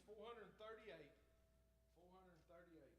438. 438.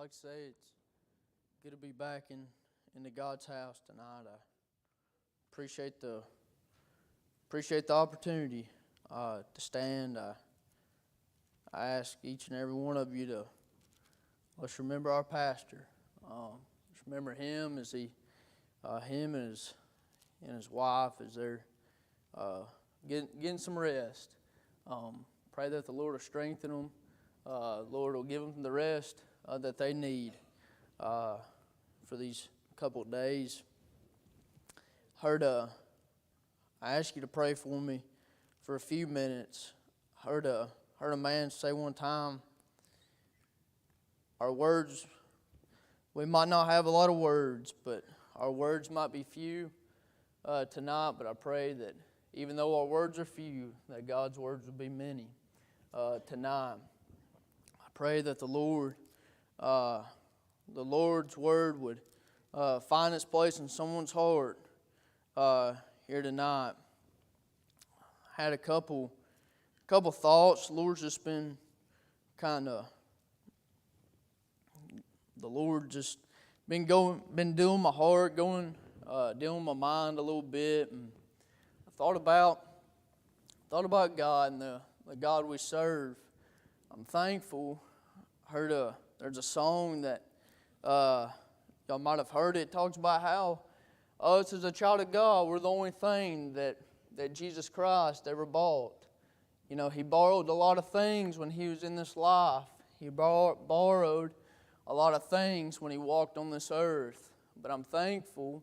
like to say it's good to be back into God's house tonight. I appreciate the opportunity to stand. I ask each and every one of you to let's remember our pastor. Let's remember him as him and his wife as they're getting some rest. Pray that the Lord will strengthen them. Lord will give them the rest that they need for these couple of days. I asked you to pray for me for a few minutes. Heard a man say one time, our words, we might not have a lot of words, but our words might be few tonight, but I pray that even though our words are few, that God's words will be many tonight. I pray that the Lord's word would find its place in someone's heart here tonight. I had a couple thoughts. The Lord's just been the Lord just been doing my heart, dealing with my mind a little bit, and I thought about God and the God we serve. I'm thankful. I heard there's a song that y'all might have heard. It talks about how us as a child of God, we're the only thing that Jesus Christ ever bought. You know, He borrowed a lot of things when He was in this life. He borrowed a lot of things when He walked on this earth. But I'm thankful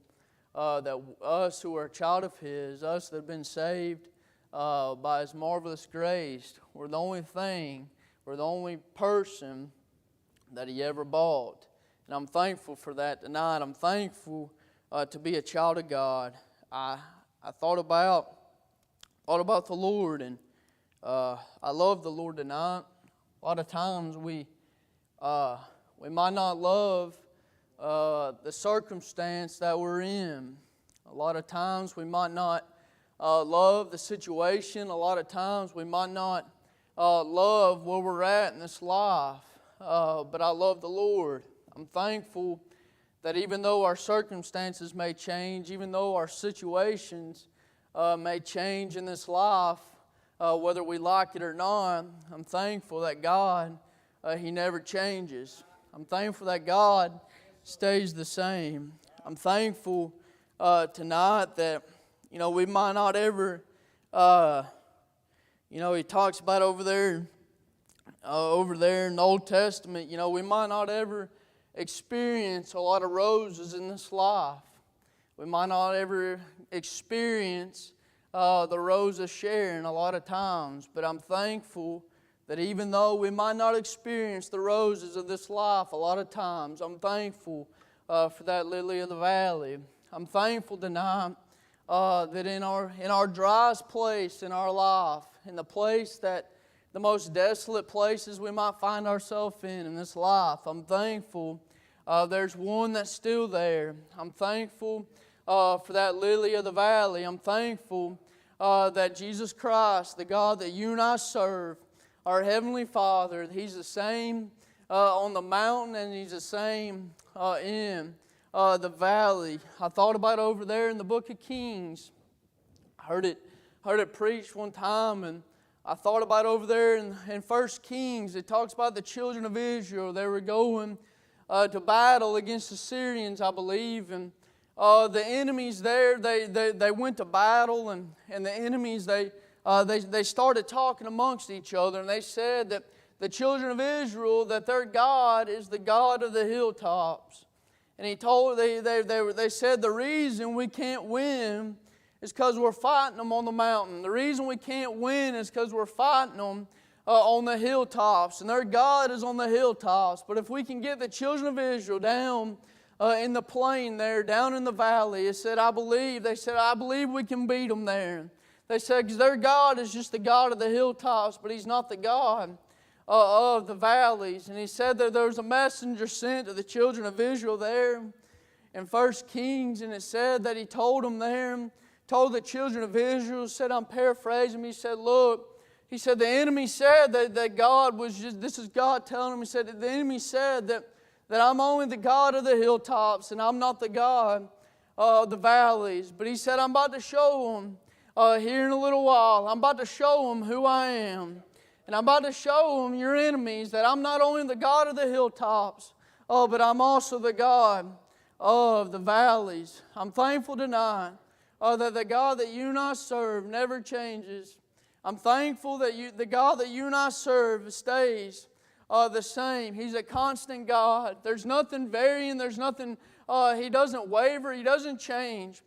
that us who are a child of His, us that have been saved by His marvelous grace, we're the only person that He ever bought. And I'm thankful for that tonight. I'm thankful to be a child of God. I thought about the Lord, and I love the Lord tonight. A lot of times we might not love the circumstance that we're in. A lot of times we might not love the situation. A lot of times we might not love where we're at in this life. But I love the Lord. I'm thankful that even though our circumstances may change, even though our situations may change in this life, whether we like it or not, I'm thankful that God, He never changes. I'm thankful that God stays the same. I'm thankful tonight that, we might not ever, He talks about over there in the Old Testament, we might not ever experience a lot of roses in this life. We might not ever experience the rose of Sharon a lot of times, but I'm thankful that even though we might not experience the roses of this life a lot of times, I'm thankful for that lily of the valley. I'm thankful tonight that in our driest place in our life, in the place that the most desolate places we might find ourselves in this life, I'm thankful there's one that's still there. I'm thankful for that lily of the valley. I'm thankful that Jesus Christ, the God that you and I serve, our Heavenly Father, He's the same on the mountain and He's the same in the valley. I thought about over there in the book of Kings. I heard it preached one time, and I thought about over there in 1 Kings. It talks about the children of Israel. They were going to battle against the Syrians, I believe, and the enemies there, they went to battle, and the enemies, they started talking amongst each other, and they said that the children of Israel, that their God is the God of the hilltops. And they said the reason we can't win is because we're fighting them on the mountain. The reason we can't win is because we're fighting them on the hilltops. And their God is on the hilltops. But if we can get the children of Israel down in the plain there, down in the valley, they said, I believe we can beat them there. They said, because their God is just the God of the hilltops, but He's not the God of the valleys. And He said that there was a messenger sent to the children of Israel there in 1 Kings, and it said that He told them there, told the children of Israel, said, I'm paraphrasing, He said, look, He said the enemy said that God was just, this is God telling them, He said that the enemy said that that I'm only the God of the hilltops and I'm not the God of the valleys. But He said, I'm about to show them here in a little while. I'm about to show them who I am. And I'm about to show them, your enemies, that I'm not only the God of the hilltops, but I'm also the God of the valleys. I'm thankful tonight that the God that you and I serve never changes. I'm thankful that the God that you and I serve stays the same. He's a constant God. There's nothing varying. There's nothing, He doesn't waver. He doesn't change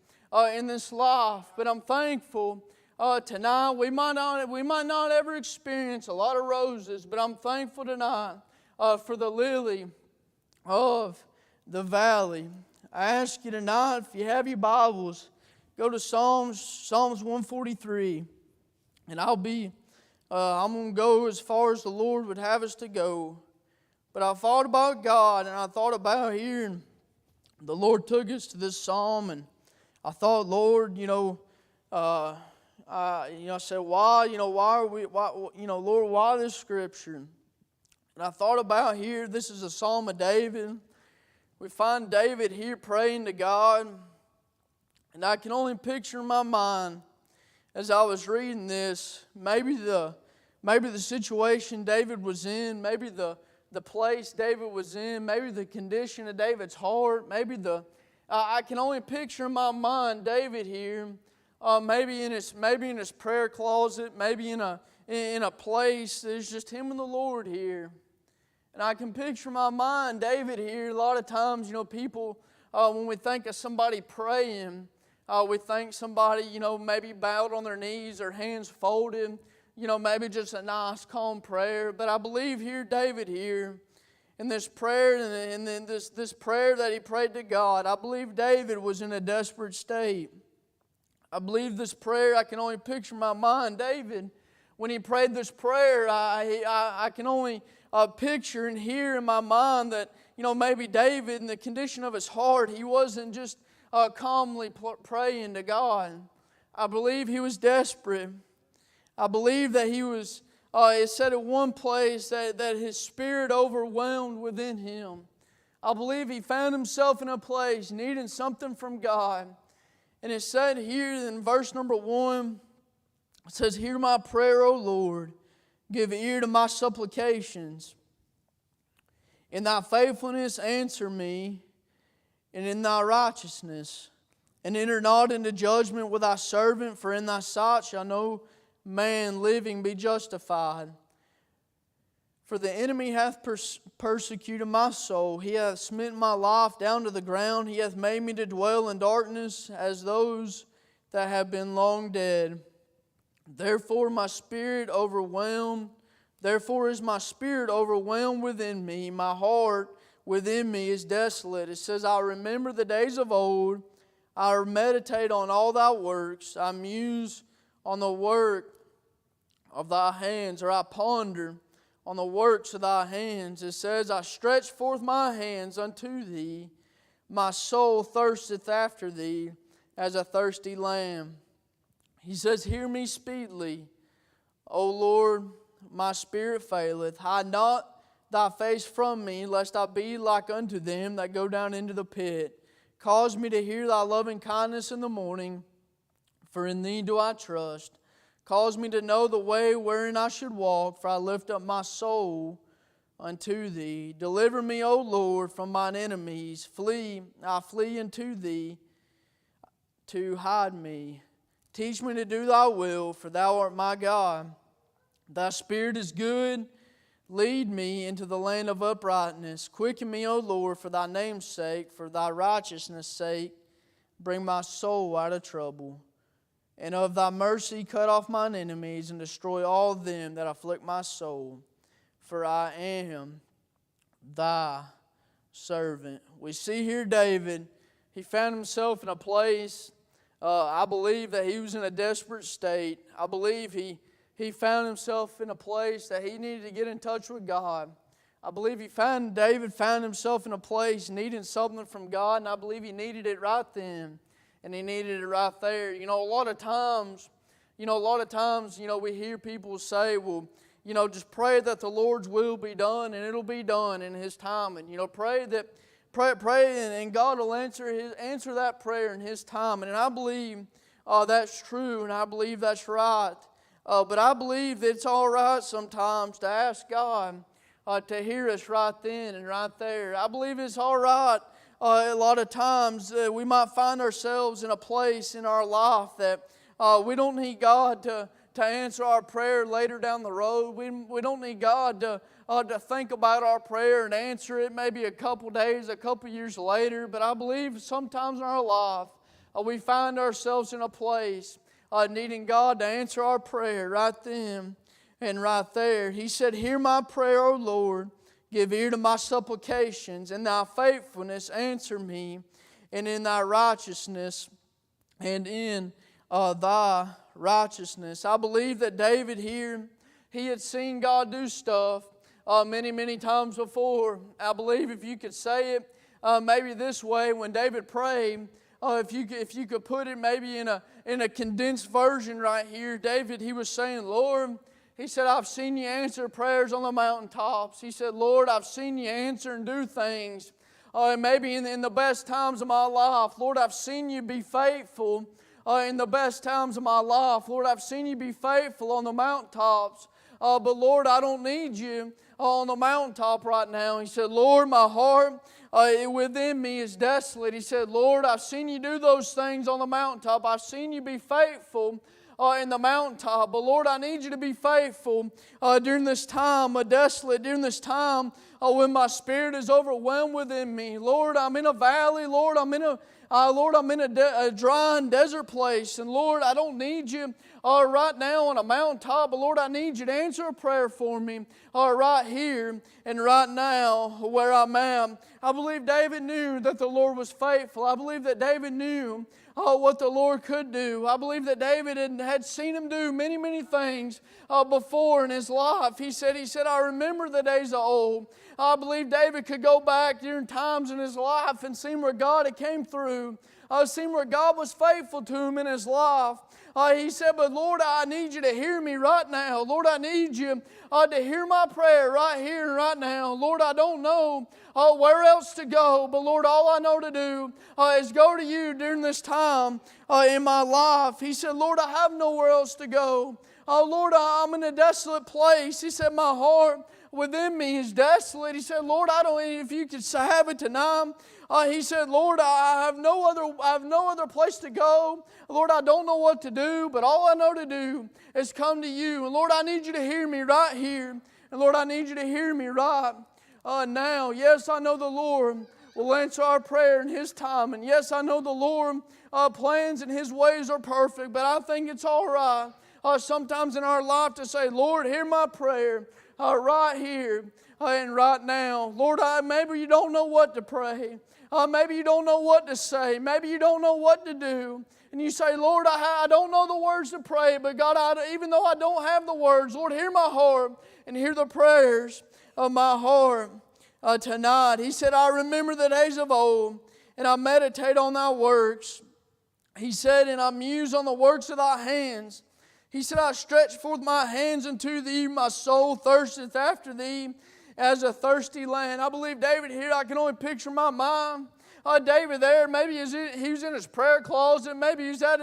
in this life. But I'm thankful tonight. We might not ever experience a lot of roses, but I'm thankful tonight for the lily of the valley. I ask you tonight, if you have your Bibles, go to Psalms 143. And I'm going to go as far as the Lord would have us to go. But I thought about God, and I thought about here, and the Lord took us to this psalm, and I thought, Lord, I said, why are we, Lord, why this scripture? And I thought about here, this is a psalm of David. We find David here praying to God, and I can only picture in my mind, as I was reading this, maybe the situation David was in, maybe the place David was in, maybe the condition of David's heart, I can only picture in my mind David here, maybe in his prayer closet, maybe in a place there's just him and the Lord here. And I can picture in my mind David here. A lot of times, people, when we think of somebody praying, we think somebody, maybe bowed on their knees or hands folded, maybe just a nice, calm prayer. But I believe here, David here, in this prayer, and then this prayer that he prayed to God, I believe David was in a desperate state. I believe this prayer, I can only picture in my mind David, when he prayed this prayer, I can only picture and hear in my mind that, maybe David, in the condition of his heart, he wasn't just calmly praying to God. I believe he was desperate. I believe that he was, it said at one place that his spirit overwhelmed within him. I believe he found himself in a place needing something from God. And it said here in verse number 1, it says, "Hear my prayer, O Lord. Give ear to my supplications. In thy faithfulness answer me, and in thy righteousness. And enter not into judgment with thy servant, for in thy sight shall no man living be justified. For the enemy hath persecuted my soul. He hath smitten my life down to the ground. He hath made me to dwell in darkness as those that have been long dead. Therefore is my spirit overwhelmed within me. My heart within me is desolate." It says, "I remember the days of old. I meditate on all thy works. I muse on the work of thy hands," or I ponder on the works of thy hands. It says, "I stretch forth my hands unto thee. My soul thirsteth after thee as a thirsty lamb." He says, "Hear me speedily, O Lord, my spirit faileth. Hide not thy face from me, lest I be like unto them that go down into the pit. Cause me to hear thy loving kindness in the morning, for in thee do I trust. Cause me to know the way wherein I should walk, for I lift up my soul unto thee. Deliver me, O Lord, from mine enemies. I flee unto thee to hide me. Teach me to do thy will, for thou art my God. Thy spirit is good. Lead me into the land of uprightness. Quicken me, O Lord, for thy name's sake, for thy righteousness' sake. Bring my soul out of trouble. And of thy mercy cut off mine enemies, and destroy all them that afflict my soul. For I am thy servant." We see here David, he found himself in a place, I believe that he was in a desperate state. I believe he found himself in a place that he needed to get in touch with God. I believe David found himself in a place needing something from God, and I believe he needed it right then, and he needed it right there. A lot of times, we hear people say, well, just pray that the Lord's will be done, and it'll be done in His time. And pray and God will answer that prayer in His time. And I believe that's true, and I believe that's right. But I believe that it's all right sometimes to ask God to hear us right then and right there. I believe it's all right. A lot of times we might find ourselves in a place in our life that we don't need God to answer our prayer later down the road. We don't need God to think about our prayer and answer it maybe a couple days, a couple years later. But I believe sometimes in our life we find ourselves in a place needing God to answer our prayer right then and right there. He said, "Hear my prayer, O Lord. Give ear to my supplications. In thy faithfulness answer me, and in thy righteousness and in thy righteousness." I believe that David here, he had seen God do stuff many, many times before. I believe if you could say it maybe this way, when David prayed, if you could put it maybe in a condensed version right here, David, he was saying, "Lord," he said, "I've seen you answer prayers on the mountaintops." He said, "Lord, I've seen you answer and do things. Maybe in the best times of my life. Lord, I've seen you be faithful in the best times of my life. Lord, I've seen you be faithful on the mountaintops. But Lord, I don't need you on the mountaintop right now." He said, "Lord, my heart within me is desolate." He said, "Lord, I've seen you do those things on the mountaintop. I've seen you be faithful in the mountaintop. But Lord, I need you to be faithful during this time desolate, during this time when my spirit is overwhelmed within me. Lord, I'm in a valley. Lord, I'm in a dry and desert place. And Lord, I don't need you right now on a mountaintop. But Lord, I need you to answer a prayer for me right here and right now where I'm at." I believe David knew that the Lord was faithful. I believe that David knew what the Lord could do. I believe that David had seen Him do many, many things before in his life. He said, "I remember the days of old." I believe David could go back during times in his life and see where God had came through. Seen where God was faithful to him in his life. He said, "But Lord, I need you to hear me right now. Lord, I need you to hear my prayer right here and right now. Lord, I don't know where else to go. But Lord, all I know to do is go to you during this time in my life." He said, "Lord, I have nowhere else to go. Lord, I'm in a desolate place." He said, "My heart within me is desolate." He said, "Lord, I don't know if you could have it tonight." He said, "Lord, I have no other place to go. Lord, I don't know what to do, but all I know to do is come to you. And Lord, I need you to hear me right here. And Lord, I need you to hear me right now." Yes, I know the Lord will answer our prayer in His time. And yes, I know the Lord plans and His ways are perfect. But I think it's all right sometimes in our life to say, "Lord, hear my prayer right here and right now." Lord, maybe you don't know what to pray. Maybe you don't know what to say. Maybe you don't know what to do. And you say, "Lord, I don't know the words to pray. But God, even though I don't have the words, Lord, hear my heart and hear the prayers of my heart tonight." He said, "I remember the days of old, and I meditate on thy works." He said, "And I muse on the works of thy hands." He said, "I stretch forth my hands unto thee. My soul thirsteth after thee as a thirsty land." I believe David here, I can only picture my mind. David there, maybe he was in his prayer closet. Maybe he was at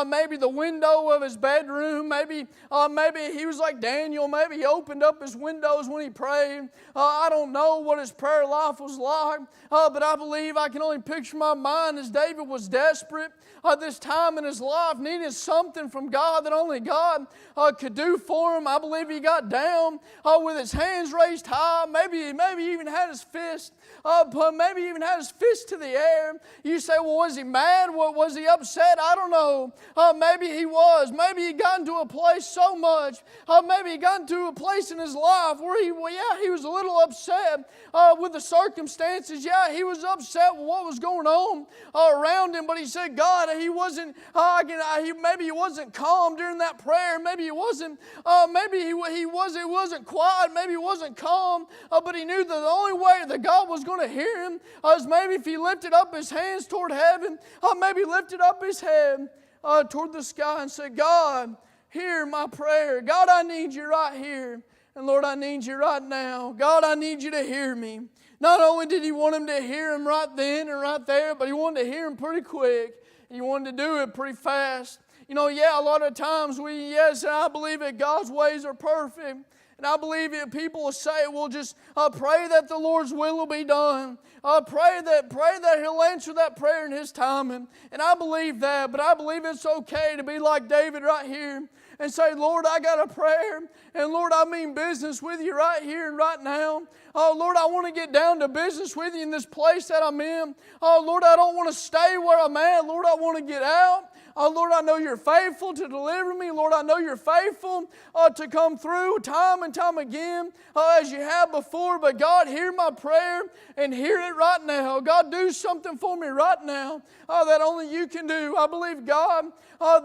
maybe the window of his bedroom. Maybe he was like Daniel. Maybe he opened up his windows when he prayed. I don't know what his prayer life was like. But I believe I can only picture my mind as David was desperate. This time in his life, needed something from God that only God could do for him. I believe he got down with his hands raised high. Maybe he even had his fist up. Maybe even had his fist to the air. You say, "Well, was he mad? Was he upset?" I don't know. Maybe he was. Maybe he got into a place so much. Maybe he got into a place in his life where he was a little upset with the circumstances. Yeah, he was upset with what was going on around him. But he said, God, he wasn't. Maybe he wasn't calm during that prayer. Maybe he wasn't. Maybe he wasn't quiet. Maybe he wasn't calm. But he knew that the only way that God was going to hear him is maybe if he lifted up his hands toward heaven. Maybe lifted up his head toward the sky and said, "God, hear my prayer. God, I need you right here. And Lord, I need you right now. God, I need you to hear me. Not only did he want him to hear him right then and right there, but he wanted to hear him pretty quick. He wanted to do it pretty fast. A lot of times I believe that God's ways are perfect. And I believe if people will say, we'll just pray that the Lord's will be done. Pray that He'll answer that prayer in His timing. And I believe that, but I believe it's okay to be like David right here and say, Lord, I got a prayer. And Lord, I mean business with you right here and right now. Oh, Lord, I want to get down to business with you in this place that I'm in. Oh, Lord, I don't want to stay where I'm at. Lord, I want to get out. Oh, Lord, I know you're faithful to deliver me. Lord, I know you're faithful to come through time and time again as you have before. But God, hear my prayer and hear it right now. God, do something for me right now that only you can do. I believe God,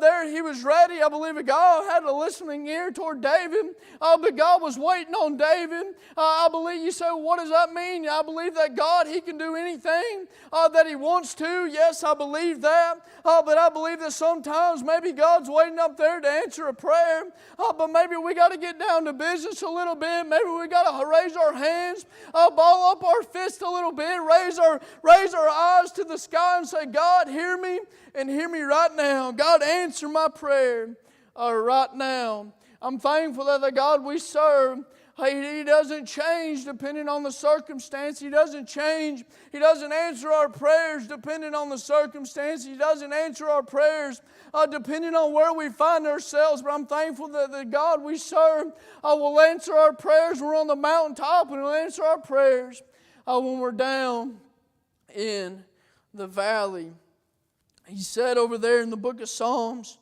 there he was ready. I believe God had a listening ear toward David. But God was waiting on David. I believe you say, what does that mean? I believe that God, He can do anything that He wants to. Yes, I believe that. But I believe that sometimes maybe God's waiting up there to answer a prayer. But maybe we got to get down to business a little bit. Maybe we got to raise our hands, ball up our fists a little bit, raise our eyes to the sky and say, God, hear me and hear me right now. God, answer my prayer right now. I'm thankful that the God we serve, He doesn't change depending on the circumstance. He doesn't change. He doesn't answer our prayers depending on the circumstance. He doesn't answer our prayers depending on where we find ourselves. But I'm thankful that the God we serve will answer our prayers when we're on the mountaintop, and He'll answer our prayers when we're down in the valley. He said over there in the book of Psalms,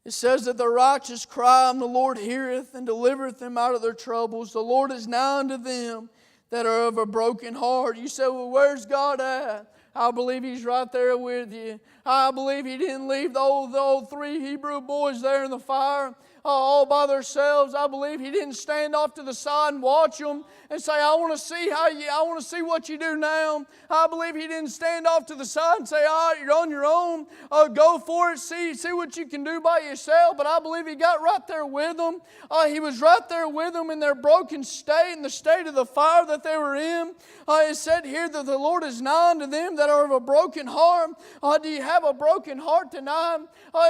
it says that the righteous cry, and the Lord heareth and delivereth them out of their troubles. The Lord is nigh unto them that are of a broken heart. You say, well, where's God at? I believe He's right there with you. I believe He didn't leave the old 3 Hebrew boys there in the fire all by themselves. I believe He didn't stand off to the side and watch them and say, I want to see what you do now. I believe He didn't stand off to the side and say, all right, you're on your own. Go for it. See what you can do by yourself. But I believe He got right there with them. He was right there with them in their broken state, in the state of the fire that they were in. It said here that the Lord is nigh unto them that are of a broken heart. Do you have a broken heart tonight?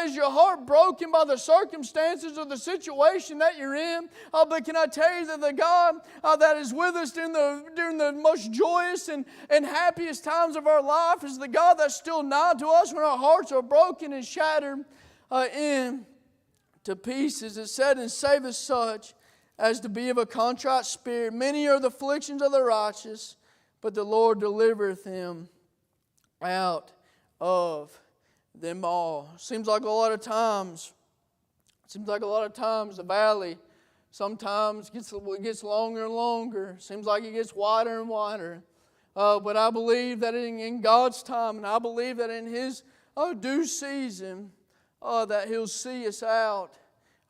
Is your heart broken by the circumstances of the situation that you're in? But can I tell you that the God that is with us during the most joyous and happiest times of our life is the God that's still nigh to us when our hearts are broken and shattered into pieces. It said, and saveth such as to be of a contrite spirit. Many are the afflictions of the righteous, but the Lord delivereth him out of them all. Seems like a lot of times the valley sometimes gets longer and longer. Seems like it gets wider and wider. But I believe that in God's time, and I believe that in His due season, that He'll see us out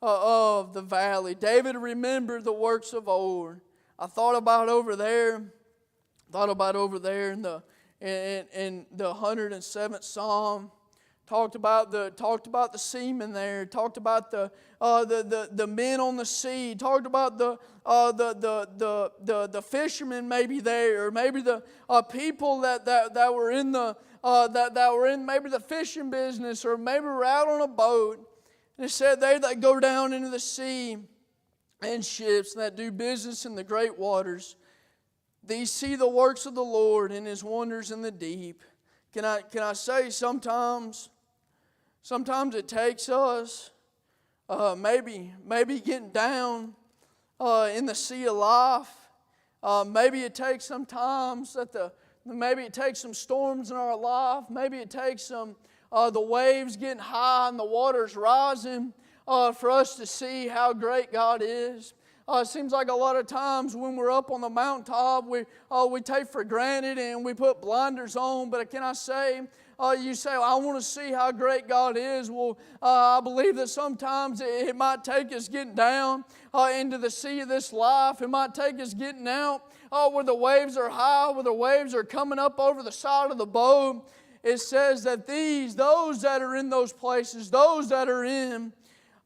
of the valley. David remembered the works of old. I thought about over there in the 107th Psalm. Talked about the seamen there. Talked about the men on the sea. Talked about the fishermen maybe there, or maybe the people that were in maybe the fishing business, or maybe were out on a boat. And it said they that go down into the sea and ships that do business in the great waters. These see the works of the Lord and His wonders in the deep. Can I say sometimes it takes us maybe getting down in the sea of life. Maybe it takes sometimes maybe it takes some storms in our life. Maybe it takes some the waves getting high and the waters rising for us to see how great God is. It seems like a lot of times when we're up on the mountaintop, we take for granted and we put blinders on. But can I say, you say, well, I want to see how great God is. Well, I believe that sometimes it might take us getting down into the sea of this life. It might take us getting out where the waves are high, where the waves are coming up over the side of the boat. It says that those that are in those places, those that are in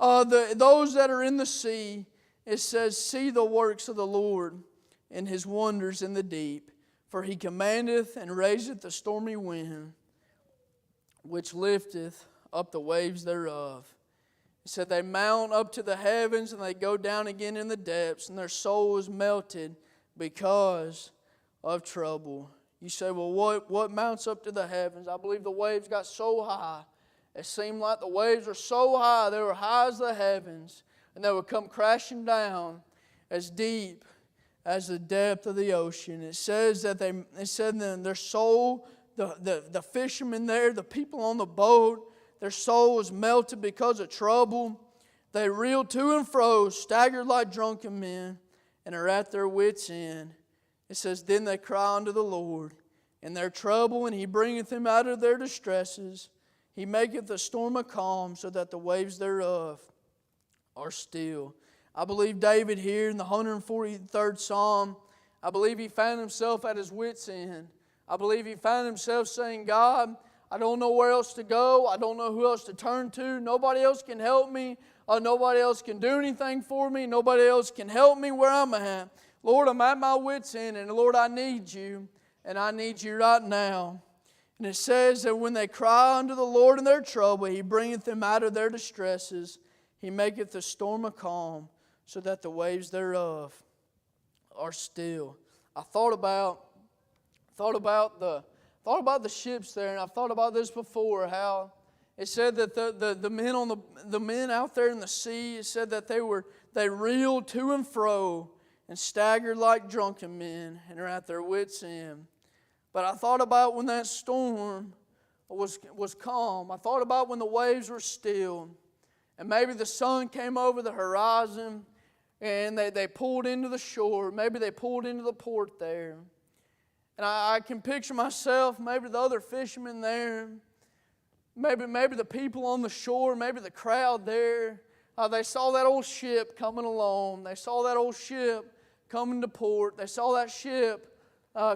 those that are in the sea, it says, see the works of the Lord and His wonders in the deep. For He commandeth and raiseth the stormy wind, which lifteth up the waves thereof. It said they mount up to the heavens and they go down again in the depths, and their soul is melted because of trouble. You say, well, what mounts up to the heavens? I believe the waves got so high. It seemed like the waves were so high, they were high as the heavens, and they would come crashing down as deep as the depth of the ocean. It says that their soul, the fishermen there, the people on the boat, their soul was melted because of trouble. They reeled to and fro, staggered like drunken men, and are at their wits' end. It says, then they cry unto the Lord in their trouble, and He bringeth them out of their distresses. He maketh the storm a calm, so that the waves thereof are still. I believe David here in the 143rd Psalm, I believe he found himself at his wits' end. I believe he found himself saying, God, I don't know where else to go. I don't know who else to turn to. Nobody else can help me. Nobody else can do anything for me. Nobody else can help me where I'm at. Lord, I'm at my wits' end, and Lord, I need You, and I need You right now. And it says that when they cry unto the Lord in their trouble, He bringeth them out of their distresses. He maketh the storm a calm, so that the waves thereof are still. I thought about the ships there, and I've thought about this before. How it said that the men out there in the sea, it said that they reeled to and fro and staggered like drunken men, and are at their wits' end. But I thought about when that storm was calm. I thought about when the waves were still, and maybe the sun came over the horizon, and they pulled into the shore. Maybe they pulled into the port there. And I can picture myself, maybe the other fishermen there, maybe the people on the shore, maybe the crowd there. They saw that old ship coming along. They saw that old ship coming to port. They saw that ship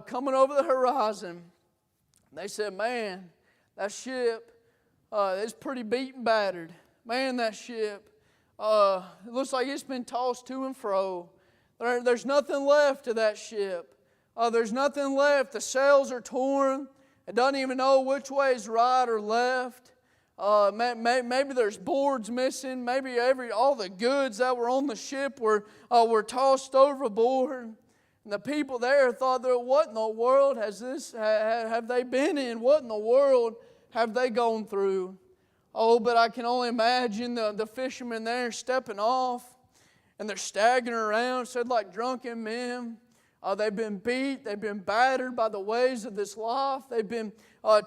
coming over the horizon. They said, man, that ship is pretty beat and battered. Man, that ship, it looks like it's been tossed to and fro. There's nothing left of that ship. There's nothing left. The sails are torn. It doesn't even know which way is right or left. Maybe there's boards missing. Maybe all the goods that were on the ship were tossed overboard. And the people there thought, what in the world have they been in? What in the world have they gone through? Oh, but I can only imagine the fishermen there stepping off, and they're staggering around, said like drunken men. They've been beat, they've been battered by the waves of this life. They've been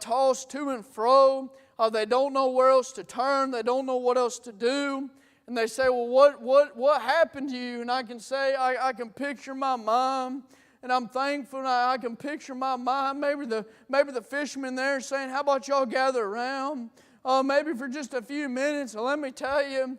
tossed to and fro. They don't know where else to turn. They don't know what else to do. And they say, well, what happened to you? And I can say, I can picture my mom. And I'm thankful, and I can picture my mom. Maybe the fishermen there saying, how about y'all gather around? Maybe for just a few minutes. And let me tell you,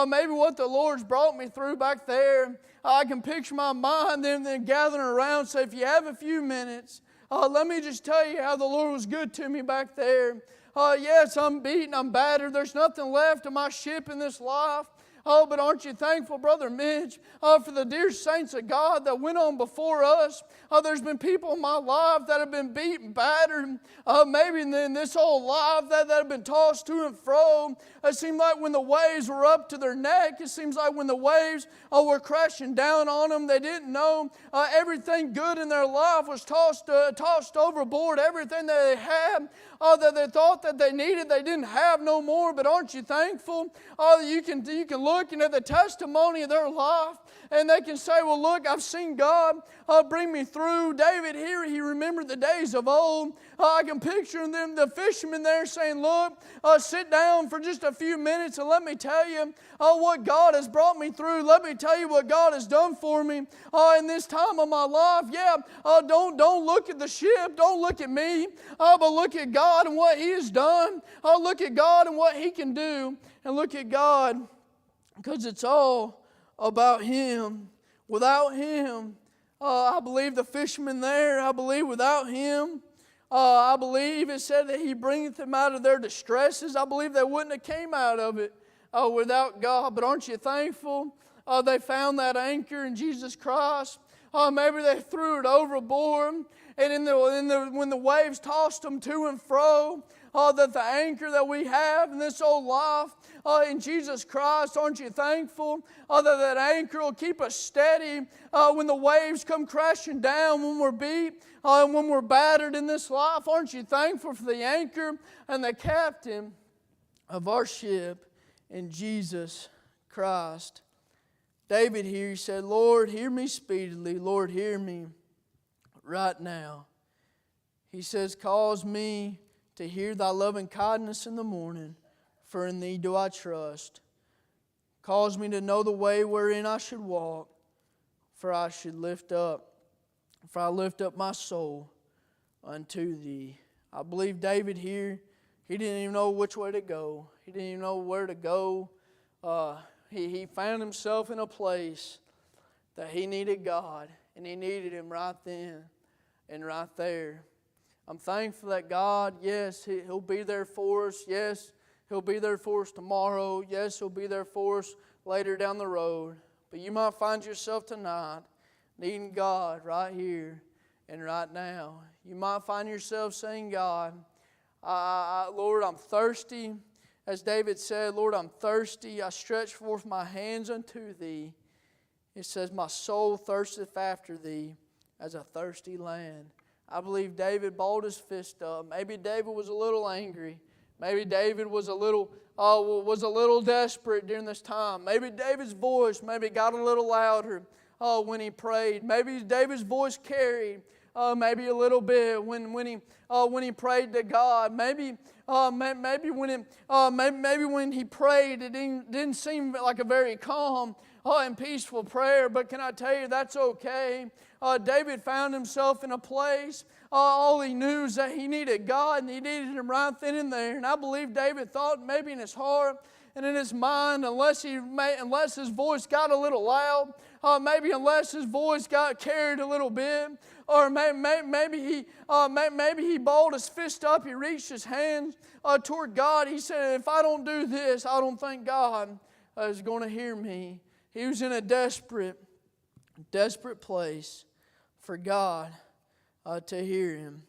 maybe what the Lord's brought me through back there. I can picture my mind then gathering around. Say, if you have a few minutes, let me just tell you how the Lord was good to me back there. Yes, I'm beaten, I'm battered. There's nothing left of my ship in this life. But aren't you thankful, Brother Mitch, for the dear saints of God that went on before us? There's been people in my life that have been beaten, battered, maybe in this whole life that have been tossed to and fro. It seemed like when the waves were up to their neck, it seems like when the waves were crashing down on them, they didn't know everything good in their life was tossed overboard. Everything that they had, that they thought that they needed, they didn't have no more. But aren't you thankful? You can look at the testimony of their life, and they can say, well, look, I've seen God bring me through. David here, he remembered the days of old. I can picture them, the fishermen there saying, look, sit down for just a few minutes and let me tell you what God has brought me through. Let me tell you what God has done for me in this time of my life. Yeah, don't look at the ship. Don't look at me. But look at God and what He has done. Look at God and what He can do. And look at God, because it's all about Him. Without Him, I believe the fishermen there, I believe without Him, I believe it said that He bringeth them out of their distresses. I believe they wouldn't have came out of it. without God. But aren't you thankful they found that anchor in Jesus Christ? Maybe they threw it overboard, and when the waves tossed them to and fro, that the anchor that we have in this old life in Jesus Christ, aren't you thankful that anchor will keep us steady when the waves come crashing down, when we're beat, when we're battered in this life? Aren't you thankful for the anchor and the captain of our ship in Jesus Christ? David here, he said, Lord, hear me speedily. Lord, hear me right now. He says, cause me to hear thy loving kindness in the morning, for in thee do I trust. Cause me to know the way wherein I should walk, for I lift up my soul unto thee. I believe David here, he didn't even know which way to go. He didn't even know where to go. He found himself in a place that he needed God, and he needed Him right then and right there. I'm thankful that God, yes, He'll be there for us. Yes, He'll be there for us tomorrow. Yes, He'll be there for us later down the road. But you might find yourself tonight needing God right here and right now. You might find yourself saying, God, Lord, I'm thirsty. As David said, Lord, I'm thirsty. I stretch forth my hands unto Thee. It says, my soul thirsteth after Thee as a thirsty land. I believe David balled his fist up. Maybe David was a little angry. Maybe David was a little desperate during this time. Maybe David's voice got a little louder when he prayed. Maybe David's voice carried maybe a little bit when he prayed to God. Maybe when he prayed, it didn't seem like a very calm and peaceful prayer. But can I tell you, that's okay. David found himself in a place. All he knew is that he needed God, and he needed Him right then and there. And I believe David thought maybe in his heart and in his mind, unless his voice got a little loud, maybe unless his voice got carried a little bit, or maybe he balled his fist up, he reached his hands toward God. He said, if I don't do this, I don't think God is going to hear me. He was in a desperate place for God to hear him.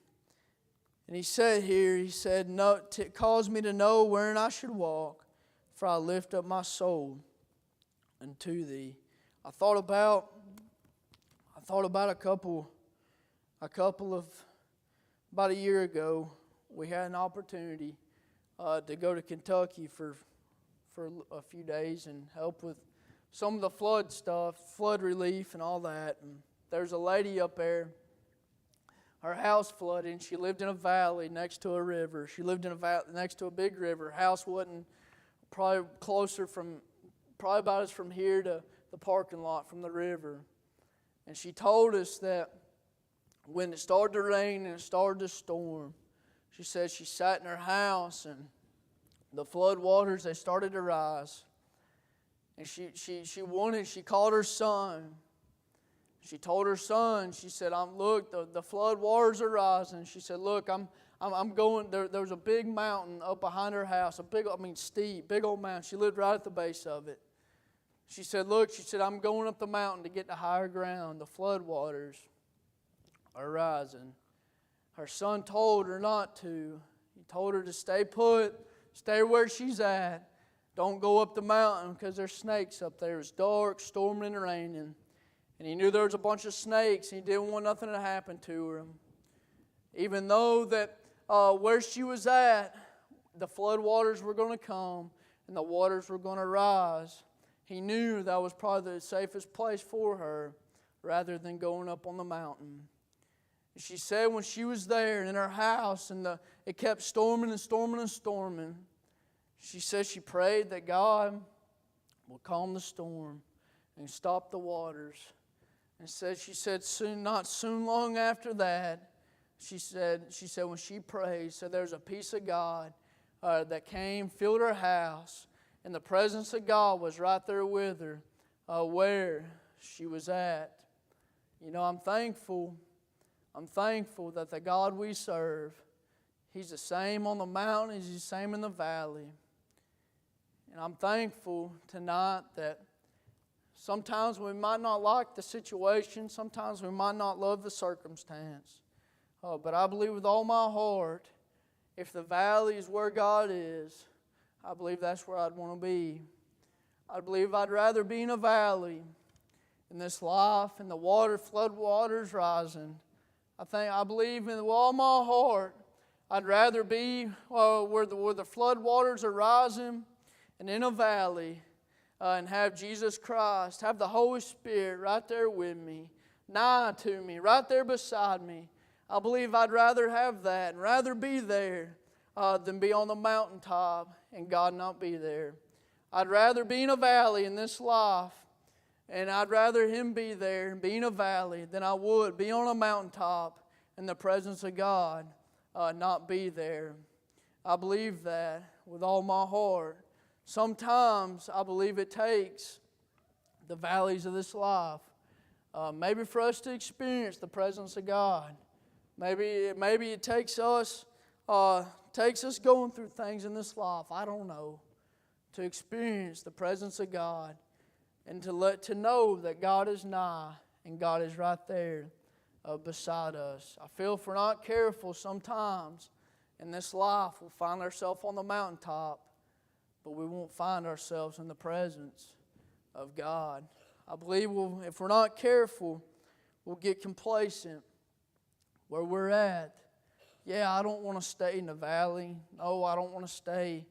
And he said here, no, cause me to know wherein I should walk, for I lift up my soul unto Thee. I thought about about a year ago, we had an opportunity to go to Kentucky for a few days and help with some of the flood relief and all that. And there's a lady up there, her house flooded, and she lived in a valley next to a river. She lived in a valley next to a big river. Her house wasn't probably about as from here to the parking lot from the river. And she told us that when it started to rain and it started to storm, she said she sat in her house and the flood waters, they started to rise. And she called her son. She told her son, she said, look, the flood waters are rising. She said, look, I'm going, there's a big mountain up behind her house, steep, big old mountain. She lived right at the base of it. She said, I'm going up the mountain to get to higher ground. The flood waters are rising. Her son told her not to. He told her to stay put, stay where she's at. Don't go up the mountain because there's snakes up there. It's dark, storming and raining. And he knew there was a bunch of snakes, and he didn't want nothing to happen to her. Even though that where she was at, the flood waters were going to come and the waters were going to rise, he knew that was probably the safest place for her rather than going up on the mountain. And she said when she was there in her house and it kept storming and storming and storming, she said she prayed that God will calm the storm and stop the waters. And she said not soon long after that, she said when she prayed, there's a peace of God that came, filled her house, and the presence of God was right there with her where she was at. You know, I'm thankful that the God we serve, He's the same on the mountain, He's the same in the valley. And I'm thankful tonight that sometimes we might not like the situation, sometimes we might not love the circumstance. But I believe with all my heart, if the valley is where God is, I believe that's where I'd want to be. I believe I'd rather be in a valley in this life and the flood waters rising. I believe with all my heart, I'd rather be where the flood waters are rising and in a valley and have Jesus Christ, have the Holy Spirit right there with me, nigh to me, right there beside me. I believe I'd rather have that and rather be there than be on the mountaintop and God not be there. I'd rather be in a valley in this life, and I'd rather Him be there and be in a valley than I would be on a mountaintop in the presence of God not be there. I believe that with all my heart. Sometimes I believe it takes the valleys of this life maybe for us to experience the presence of God. Maybe it takes us going through things in this life, I don't know, to experience the presence of God and to know that God is nigh and God is right there beside us. I feel if we're not careful sometimes in this life, we'll find ourselves on the mountaintop, but we won't find ourselves in the presence of God. I believe if we're not careful, we'll get complacent where we're at. Yeah, I don't want to stay in the valley. No, I don't want to stay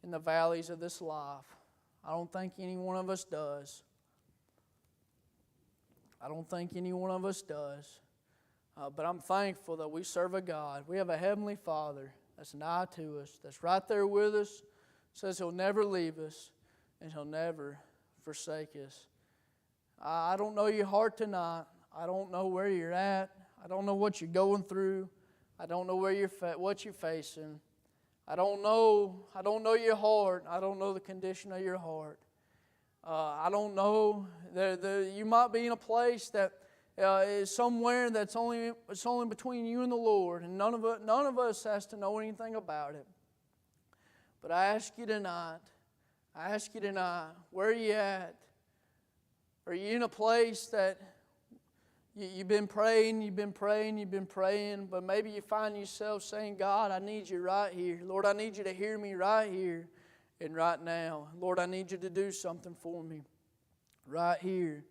in the valleys of this life. I don't think any one of us does. I don't think any one of us does. But I'm thankful that we serve a God. We have a Heavenly Father that's nigh to us, that's right there with us, says He'll never leave us, and He'll never forsake us. I don't know your heart tonight. I don't know where you're at. I don't know what you're going through. I don't know what you're facing. I don't know your heart. I don't know the condition of your heart. I don't know. You might be in a place that is somewhere that's only between you and the Lord, and none of us has to know anything about it. But I ask you tonight, where are you at? Are you in a place that you've been praying, but maybe you find yourself saying, God, I need you right here. Lord, I need you to hear me right here and right now. Lord, I need you to do something for me right here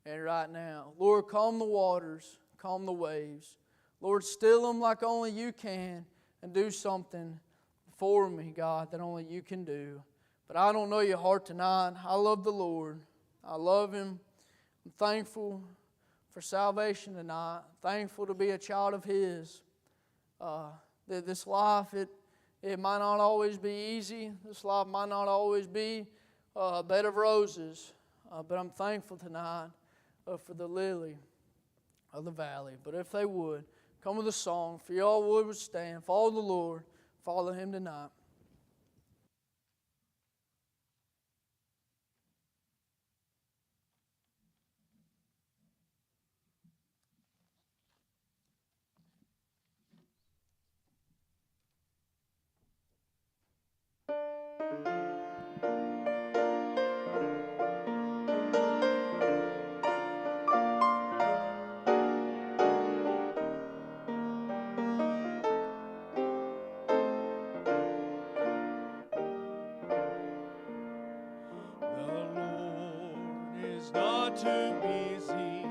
and right now. Lord, calm the waters, calm the waves. Lord, still them like only you can, and do something for me, God, that only you can do. But I don't know your heart tonight. I love the Lord. I love Him. I'm thankful for salvation tonight. Thankful to be a child of His. This life, it might not always be easy. This life might not always be a bed of roses. But I'm thankful tonight for the lily of the valley. But if they would, come with a song. For y'all would stand. Follow the Lord. Follow Him tonight. The Lord is not too busy